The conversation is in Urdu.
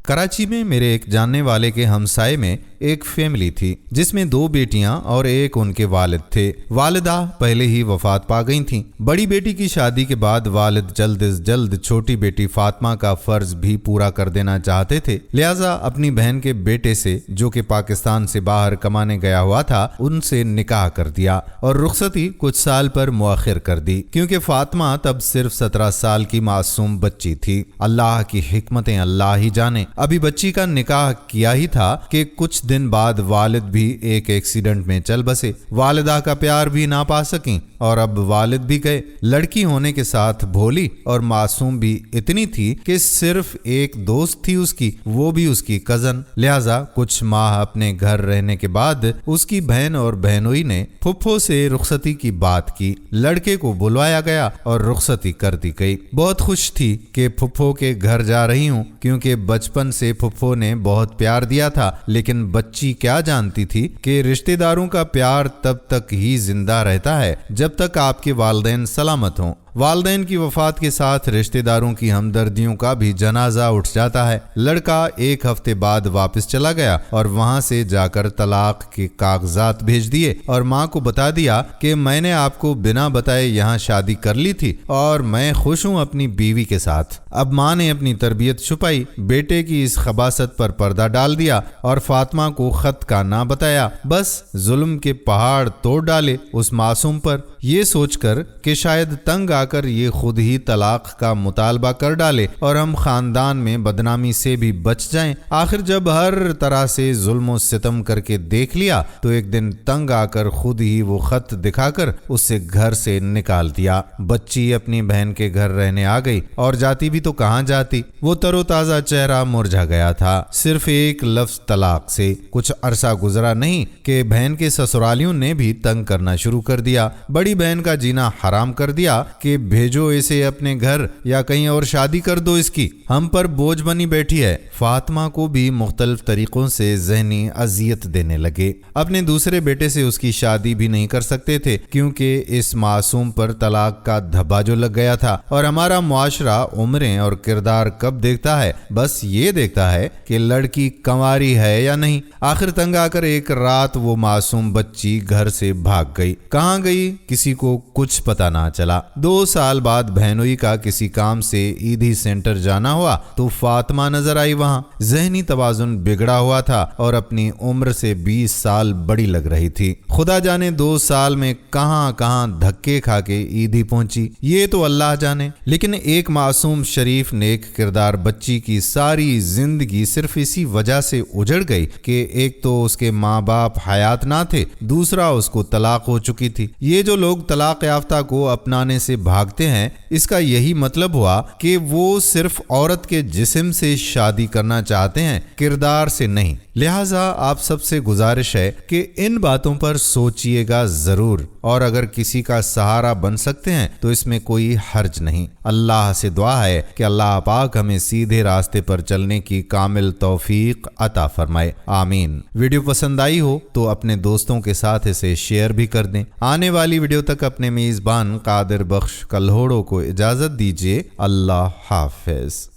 کراچی میں میرے ایک جاننے والے کے ہمسائے میں ایک فیملی تھی جس میں 2 بیٹیاں اور ایک ان کے والد تھے۔ والدہ پہلے ہی وفات پا گئی تھیں۔ بڑی بیٹی کی شادی کے بعد والد جلد از جلد چھوٹی بیٹی فاطمہ کا فرض بھی پورا کر دینا چاہتے تھے، لہٰذا اپنی بہن کے بیٹے سے جو کہ پاکستان سے باہر کمانے گیا ہوا تھا ان سے نکاح کر دیا اور رخصتی کچھ سال پر مؤخر کر دی، کیونکہ فاطمہ تب صرف 17 سال کی معصوم بچی تھی۔ اللہ کی حکمتیں اللہ ہی جانے، ابھی بچی کا نکاح کیا ہی تھا کہ کچھ دن بعد والد بھی ایک ایکسیڈنٹ میں چل بسے۔ والدہ کا پیار بھی نہ پا سکیں اور اب والد بھی گئے۔ لڑکی ہونے کے ساتھ بھولی اور معصوم بھی اتنی تھی کہ صرف ایک دوست تھی اس کی، وہ بھی اس کی کزن۔ لہٰذا کچھ ماہ اپنے گھر رہنے کے بعد اس کی بہن اور بہنوئی نے پھپھو سے رخصتی کی بات کی۔ لڑکے کو بلوایا گیا اور رخصتی کر دی گئی۔ بہت خوش تھی کہ پھپھو کے گھر جا رہی ہوں، کیونکہ بچپن سے پھپھو نے بہت پیار دیا تھا، لیکن بچی کیا جانتی تھی کہ رشتہ داروں کا پیار تب تک ہی زندہ رہتا ہے جب تک آپ کے والدین سلامت ہوں۔ والدین کی وفات کے ساتھ رشتہ داروں کی ہمدردیوں کا بھی جنازہ اٹھ جاتا ہے۔ لڑکا 1 ہفتے بعد واپس چلا گیا اور وہاں سے جا کر طلاق کے کاغذات بھیج دیے اور ماں کو بتا دیا کہ میں نے آپ کو بنا بتائے یہاں شادی کر لی تھی اور میں خوش ہوں اپنی بیوی کے ساتھ۔ اب ماں نے اپنی تربیت چھپائی، بیٹے کی اس خباثت پر پردہ ڈال دیا اور فاطمہ کو خط کا نہ بتایا، بس ظلم کے پہاڑ توڑ ڈالے اس معصوم پر، یہ سوچ کر کہ شاید تنگ آ کر یہ خود ہی طلاق کا مطالبہ کر ڈالے اور ہم خاندان میں بدنامی سے بھی بچ جائیں۔ آخر جب ہر طرح سے ظلم و ستم کر کے دیکھ لیا تو ایک دن تنگ آ کر خود ہی وہ خط دکھا کر اسے گھر سے نکال دیا۔ بچی اپنی بہن کے گھر رہنے آ گئی اور جاتی بھی تو کہاں جاتی، وہ تر و تازہ چہرہ مرجھا گیا تھا صرف ایک لفظ طلاق سے۔ کچھ عرصہ گزرا نہیں کہ بہن کے سسرالیوں نے بھی تنگ کرنا شروع کر دیا، بڑی بہن کا جینا حرام کر دیا کہ بھیجو اسے اپنے گھر یا کہیں اور شادی کر دو اس کی، ہم پر بوجھ بنی بیٹھی ہے۔ فاطمہ کو بھی مختلف طریقوں سے ذہنی اذیت دینے لگے۔ اپنے دوسرے بیٹے سے اس کی شادی بھی نہیں کر سکتے تھے کیونکہ اس معصوم پر طلاق کا دھبا جو لگ گیا تھا، اور ہمارا معاشرہ عمریں اور کردار کب دیکھتا ہے، بس یہ دیکھتا ہے کہ لڑکی کنواری ہے یا نہیں۔ آخر تنگ آ کر ایک رات وہ معصوم بچی گھر سے بھاگ گئی۔ کہاں گئی کسی کو کچھ پتہ نہ چلا۔ 2 سال بعد بہنوئی کا کسی کام سے عیدی سینٹر جانا ہوا تو فاطمہ نظر آئی وہاں۔ ذہنی توازن بگڑا ہوا تھا اور اپنی عمر سے 20 سال بڑی لگ رہی تھی۔ خدا جانے 2 سال میں کہاں کہاں دھکے کھا کے عیدی پہنچی، یہ تو اللہ جانے۔ لیکن ایک معصوم شریف نیک کردار بچی کی ساری زندگی صرف اسی وجہ سے اجڑ گئی کہ ایک تو اس کے ماں باپ حیات نہ تھے، دوسرا اس کو طلاق ہو چکی تھی۔ یہ جو لوگ طلاق یافتہ کو اپنانے سے بھاگتے ہیں، اس کا یہی مطلب ہوا کہ وہ صرف عورت کے جسم سے شادی کرنا چاہتے ہیں، کردار سے نہیں۔ لہٰذا آپ سب سے گزارش ہے کہ ان باتوں پر سوچئے گا ضرور، اور اگر کسی کا سہارا بن سکتے ہیں تو اس میں کوئی حرج نہیں۔ اللہ سے دعا ہے کہ اللہ پاک ہمیں سیدھے راستے پر چلنے کی کامل توفیق عطا فرمائے، آمین۔ ویڈیو پسند آئی ہو تو اپنے دوستوں کے ساتھ اسے شیئر بھی کر دیں۔ آنے والی ویڈیو تک اپنے میزبان قادر بخش کلہوڑوں کو اجازت دیجیے۔ اللہ حافظ۔